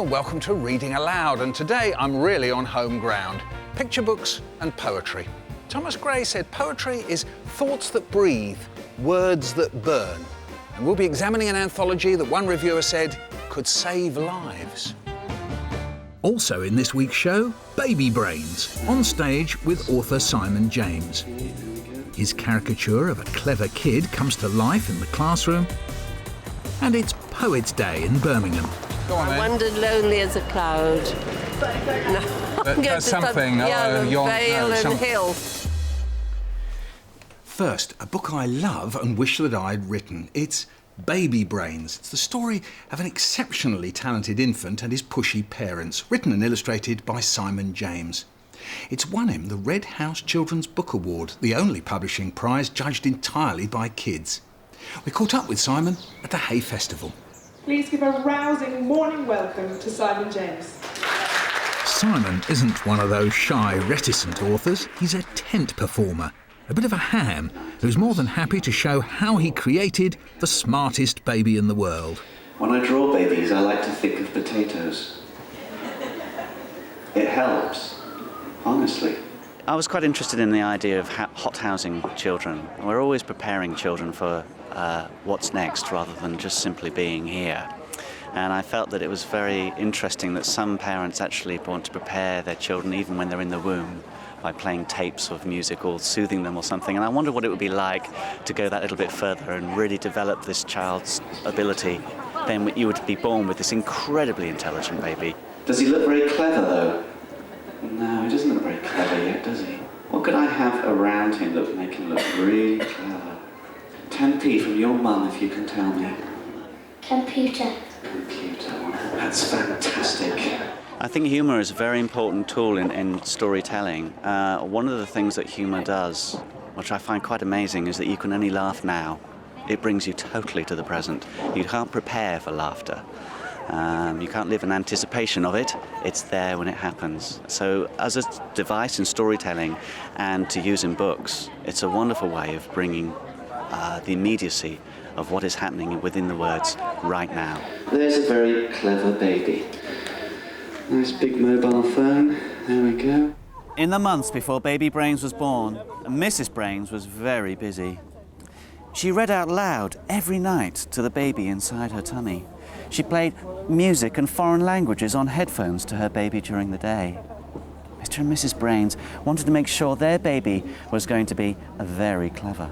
Well, welcome to Reading Aloud, and today I'm really on home ground. Picture books and poetry. Thomas Gray said poetry is thoughts that breathe, words that burn. And we'll be examining an anthology that one reviewer said could save lives. Also in this week's show, Baby Brains, on stage with author Simon James. His caricature of a clever kid comes to life in the classroom, and it's Poets' Day in Birmingham. Go on, then. I wandered lonely as a cloud. That's something. Vale and hill. First, a book I love and wish that I'd written. It's Baby Brains. It's the story of an exceptionally talented infant and his pushy parents, written and illustrated by Simon James. It's won him the Red House Children's Book Award, the only publishing prize judged entirely by kids. We caught up with Simon at the Hay Festival. Please give a rousing morning welcome to Simon James. Simon isn't one of those shy, reticent authors. He's a tent performer, a bit of a ham, who's more than happy to show how he created the smartest baby in the world. When I draw babies, I like to think of potatoes. It helps, honestly. I was quite interested in the idea of hot housing children. We're always preparing children for what's next rather than just simply being here. And I felt that it was very interesting that some parents actually want to prepare their children even when they're in the womb by playing tapes of music or soothing them or something. And I wondered what it would be like to go that little bit further and really develop this child's ability. Then you would be born with this incredibly intelligent baby. Does he look very clever, though? No, he doesn't look very clever yet, does he? What could I have around him that would make him look really clever? 10p from your mum, if you can tell me. Computer. Computer. That's fantastic. I think humour is a very important tool in storytelling. One of the things that humour does, which I find quite amazing, is that you can only laugh now. It brings you totally to the present. You can't prepare for laughter. You can't live in anticipation of it. It's there when it happens. So as a device in storytelling and to use in books, it's a wonderful way of bringing the immediacy of what is happening within the words right now. There's a very clever baby. Nice big mobile phone. There we go. In the months before Baby Brains was born, Mrs. Brains was very busy. She read out loud every night to the baby inside her tummy. She played music and foreign languages on headphones to her baby during the day. Mr. and Mrs. Brains wanted to make sure their baby was going to be very clever.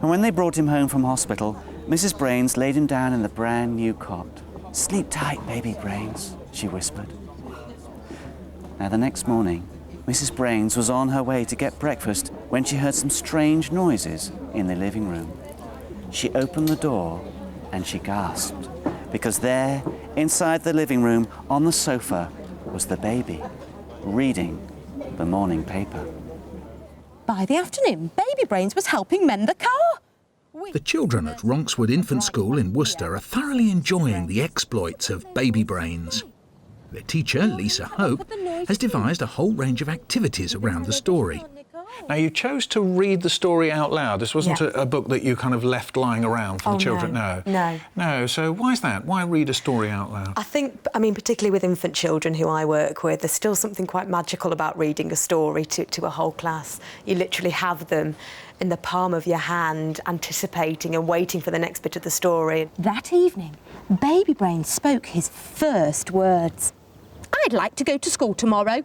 And when they brought him home from hospital, Mrs. Brains laid him down in the brand new cot. "Sleep tight, Baby Brains," she whispered. Now, the next morning, Mrs. Brains was on her way to get breakfast when she heard some strange noises in the living room. She opened the door and she gasped, because there, inside the living room, on the sofa, was the baby, reading the morning paper. By the afternoon, Baby Brains was helping mend the car. The children at Ronkswood Infant School in Worcester are thoroughly enjoying the exploits of Baby Brains. Their teacher, Lisa Hope, has devised a whole range of activities around the story. Now, you chose to read the story out loud. This wasn't a book that you kind of left lying around for the children. No. So why is that? Why read a story out loud? I think, particularly with infant children who I work with, there's still something quite magical about reading a story to a whole class. You literally have them in the palm of your hand, anticipating and waiting for the next bit of the story. That evening, Baby Brains spoke his first words. "I'd like to go to school tomorrow."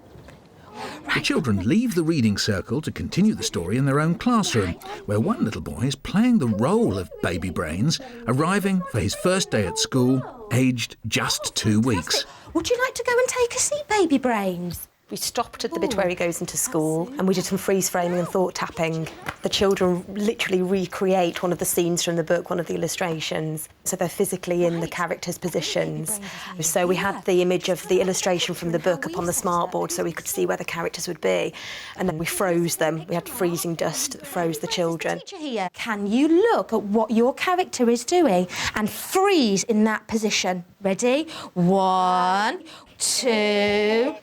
The children leave the reading circle to continue the story in their own classroom, where one little boy is playing the role of Baby Brains, arriving for his first day at school, aged just 2 weeks. "Would you like to go and take a seat, Baby Brains?" We stopped at the bit where he goes into school and we did some freeze framing and thought tapping. The children literally recreate one of the scenes from the book, one of the illustrations. So they're physically in the characters' positions. So we had the image of the illustration from the book up on the smartboard so we could see where the characters would be. And then we froze them. We had freezing dust that froze the children. Teacher here, can you look at what your character is doing and freeze in that position? Ready? 1, 2...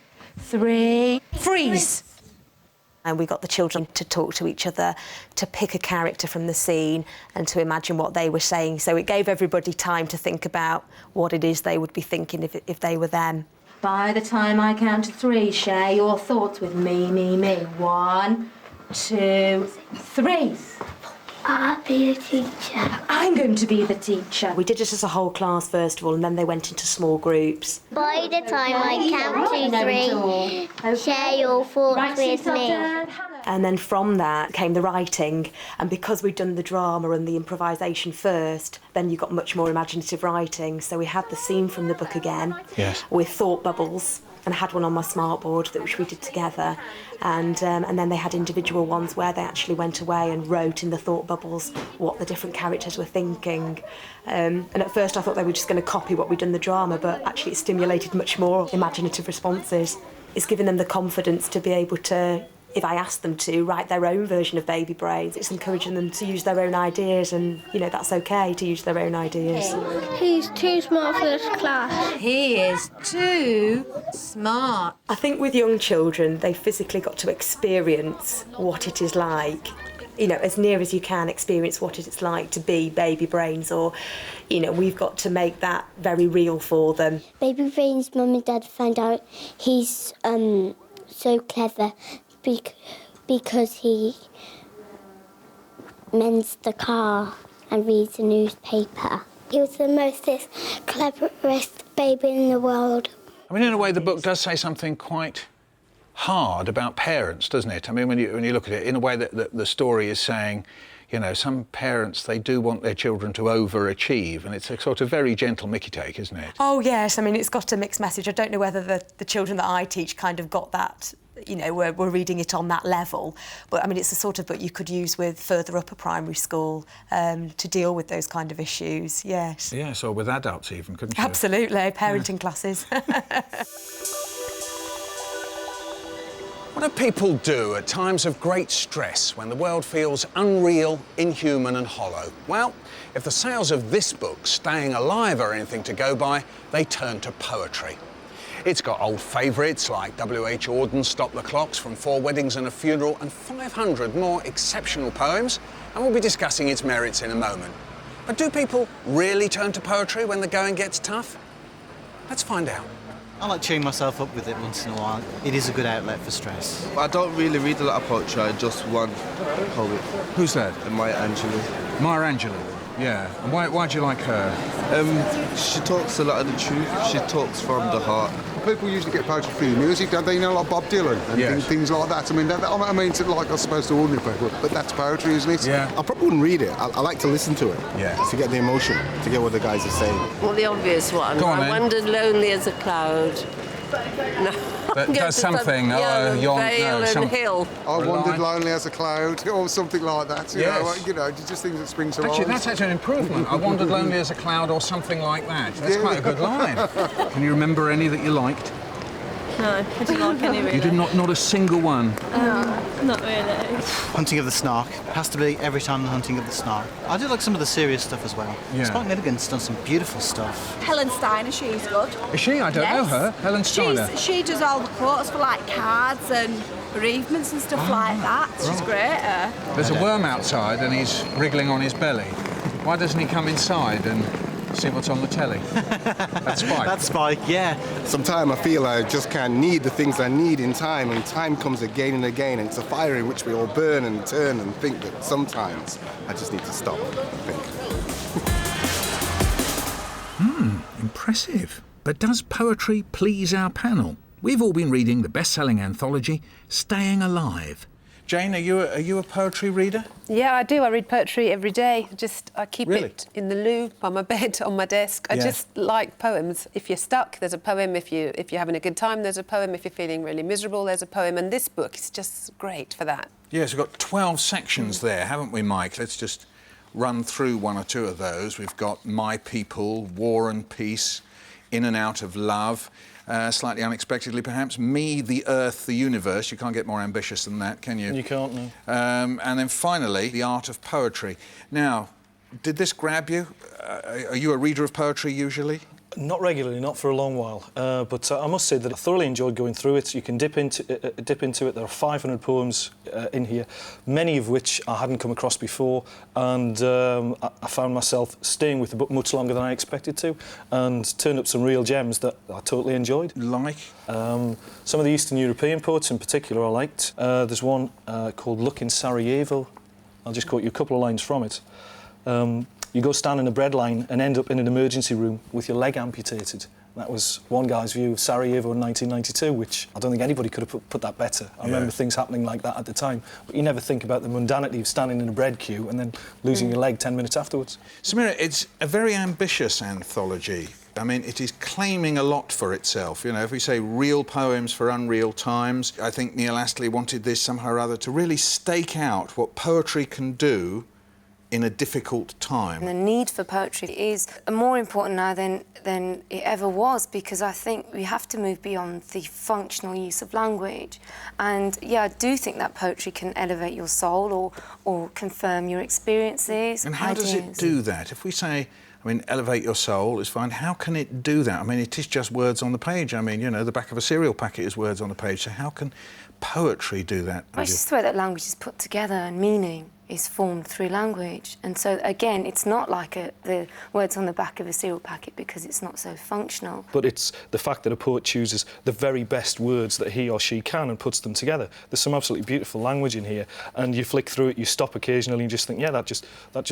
3, freeze. And we got the children to talk to each other, to pick a character from the scene and to imagine what they were saying. So it gave everybody time to think about what it is they would be thinking if they were them. By the time I count to 3, share your thoughts with me. 1, 2, 3. I'll be the teacher. I'm going to be the teacher. We did it as a whole class first of all, and then they went into small groups. By the time I count to 3, share your thoughts with me. And then from that came the writing, and because we'd done the drama and the improvisation first, then you got much more imaginative writing. So we had the scene from the book again, yes, with thought bubbles, and I had one on my smartboard which we did together, and then they had individual ones where they actually went away and wrote in the thought bubbles what the different characters were thinking. And at first I thought they were just going to copy what we'd done in the drama, but actually it stimulated much more imaginative responses. It's given them the confidence to be able to, if I asked them to, write their own version of Baby Brains. It's encouraging them to use their own ideas, and, you know, that's OK to use their own ideas. He's too smart for this class. He is too smart. I think with young children, they physically got to experience what it is like, you know, as near as you can experience what it's like to be Baby Brains, or, you know, we've got to make that very real for them. Baby Brain's mum and dad found out he's so clever because he mends the car and reads the newspaper. He was the most cleverest baby in the world. I mean, in a way, the book does say something quite hard about parents, doesn't it? I mean, when you look at it, in a way that the story is saying, you know, some parents, they do want their children to overachieve, and it's a sort of very gentle mickey take, isn't it? Oh, yes. I mean, it's got a mixed message. I don't know whether the children that I teach kind of got that, you know, we're reading it on that level. But, I mean, it's the sort of book you could use with further up a primary school to deal with those kind of issues, yes. Yes, or with adults even, couldn't you? Absolutely, parenting classes. What do people do at times of great stress when the world feels unreal, inhuman and hollow? Well, if the sales of this book, Staying Alive, are anything to go by, they turn to poetry. It's got old favourites like W.H. Auden's Stop the Clocks, From 4 Weddings and a Funeral, and 500 more exceptional poems, and we'll be discussing its merits in a moment. But do people really turn to poetry when the going gets tough? Let's find out. I like cheering myself up with it once in a while. It is a good outlet for stress. I don't really read a lot of poetry, I just one poet. Who's that? Maya Angelou. Maya Angelou, yeah. And why do you like her? She talks a lot of the truth. She talks from the heart. People usually get poetry through music, don't they? You know, like Bob Dylan and yes, things like that. I mean, it's like, I suppose, to ordinary people, but that's poetry, isn't it? Yeah. I probably wouldn't read it. I like to listen to it. Yeah. To get the emotion, to get what the guys are saying. Well, the obvious one. Go on, I wandered lonely as a cloud. No. That does something. Vale and hill. I wandered lonely as a cloud, or something like that. You know, just things that spring to mind. Actually, that's actually an improvement. I wandered lonely as a cloud, or something like that. That's quite a good line. Can you remember any that you liked? No, I didn't like any really. You did not a single one? No, not really. Hunting of the Snark. Has to be every time the Hunting of the Snark. I do like some of the serious stuff as well. Yeah. Spike Milligan's done some beautiful stuff. Helen Steiner, she's good. Is she? I don't know her. Helen Steiner. She does all the quotes for like cards and bereavements and stuff like that. She's great. There's a worm outside and he's wriggling on his belly. Why doesn't he come inside and see what's on the telly? That's Spike. That's Spike, yeah. Sometimes I feel I just can't need the things I need in time, and time comes again and again, and it's a fire in which we all burn and turn and think that sometimes I just need to stop and think. Impressive. But does poetry please our panel? We've all been reading the best-selling anthology, Staying Alive. Jane, are you a poetry reader? Yeah, I do. I read poetry every day. I keep Really? it in the loo, by my bed, on my desk. I just like poems. If you're stuck, there's a poem. If you're having a good time, there's a poem. If you're feeling really miserable, there's a poem. And this book is just great for that. Yes, we've got 12 sections there, haven't we, Mike? Let's just run through one or two of those. We've got My People, War and Peace, In and Out of Love, slightly unexpectedly perhaps, Me, the Earth, the Universe. You can't get more ambitious than that, can you? You can't, no. And then finally, The Art of Poetry. Now, did this grab you? Are you a reader of poetry usually? Not regularly, not for a long while, but I must say that I thoroughly enjoyed going through it. You can dip into it. There are 500 poems in here, many of which I hadn't come across before, and I found myself staying with the book much longer than I expected to, and turned up some real gems that I totally enjoyed. Like? Some of the Eastern European poets in particular I liked. There's one called Luck in Sarajevo. I'll just quote you a couple of lines from it. You go stand in a bread line and end up in an emergency room with your leg amputated. That was one guy's view of Sarajevo in 1992, which I don't think anybody could have put that better. I remember things happening like that at the time, but you never think about the mundanity of standing in a bread queue and then losing your leg 10 minutes afterwards. Samira, it's a very ambitious anthology. I mean, it is claiming a lot for itself. You know, if we say real poems for unreal times, I think Neil Astley wanted this somehow or other to really stake out what poetry can do in a difficult time. The need for poetry is more important now than it ever was, because I think we have to move beyond the functional use of language. And yeah, I do think that poetry can elevate your soul or confirm your experiences. And how does it do that? If we say, I mean, elevate your soul is fine, how can it do that? I mean, it is just words on the page. I mean, you know, the back of a cereal packet is words on the page, so how can poetry do that? Well, it's just the way that language is put together and meaning is formed through language. And so, again, it's not like the words on the back of a cereal packet because it's not so functional. But it's the fact that a poet chooses the very best words that he or she can and puts them together. There's some absolutely beautiful language in here, and you flick through it, you stop occasionally and just think, yeah, that just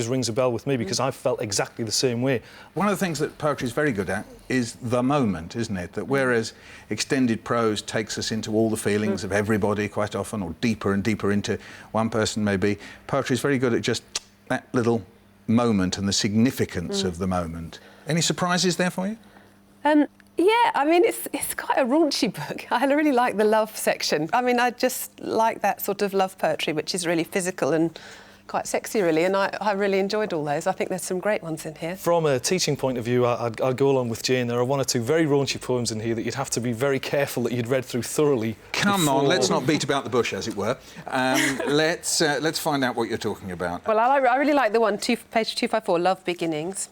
rings a bell with me, because I've felt exactly the same way. One of the things that poetry is very good at is the moment, isn't it? That whereas extended prose takes us into all the feelings of everybody quite often, or deeper and deeper into one person maybe, poetry is very good at just that little moment and the significance of the moment. Any surprises there for you? Yeah, I mean, it's quite a raunchy book. I really like the love section. I mean, I just like that sort of love poetry, which is really physical and quite sexy, really, and I really enjoyed all those. I think there's some great ones in here. From a teaching point of view, I'd go along with Jane. There are one or two very raunchy poems in here that you'd have to be very careful that you'd read through thoroughly. Come on, let's not beat about the bush, as it were. Let's find out what you're talking about. Well, I really like the one, page 254, Love Beginnings.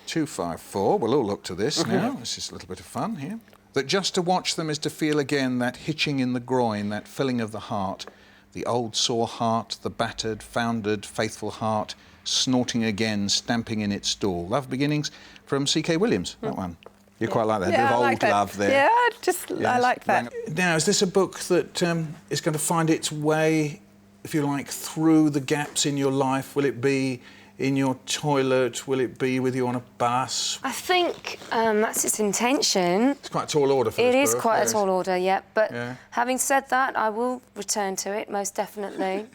254, we'll all look to this now. This is a little bit of fun here. That just to watch them is to feel again that hitching in the groin, that filling of the heart, the old sore heart, the battered, foundered, faithful heart, snorting again, stamping in its stall. Love Beginnings from C.K. Williams, that one. You quite like that, a bit of old love there. Yeah, I like that. Now, is this a book that is going to find its way, if you like, through the gaps in your life? Will it be in your toilet? Will it be with you on a bus? I think that's its intention. It's quite a tall order for this book. It is quite a tall order, yeah. But having said that, I will return to it, most definitely.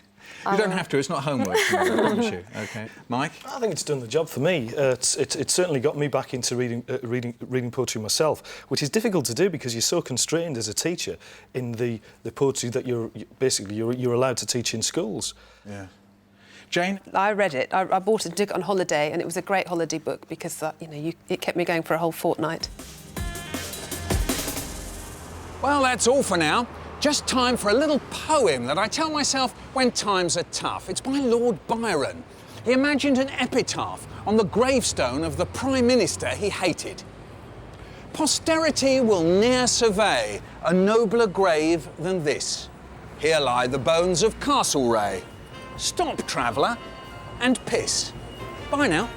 You don't have to, it's not homework, I promise you. OK. Mike? I think it's done the job for me. It's certainly got me back into reading poetry myself, which is difficult to do because you're so constrained as a teacher in the poetry that you're allowed to teach in schools. Yeah. Jane? I read it. I bought it and took it on holiday, and it was a great holiday book because, it kept me going for a whole fortnight. Well, that's all for now. Just time for a little poem that I tell myself when times are tough. It's by Lord Byron. He imagined an epitaph on the gravestone of the Prime Minister he hated. Posterity will ne'er survey a nobler grave than this. Here lie the bones of Castlereagh. Stop, traveller, and piss. Bye now.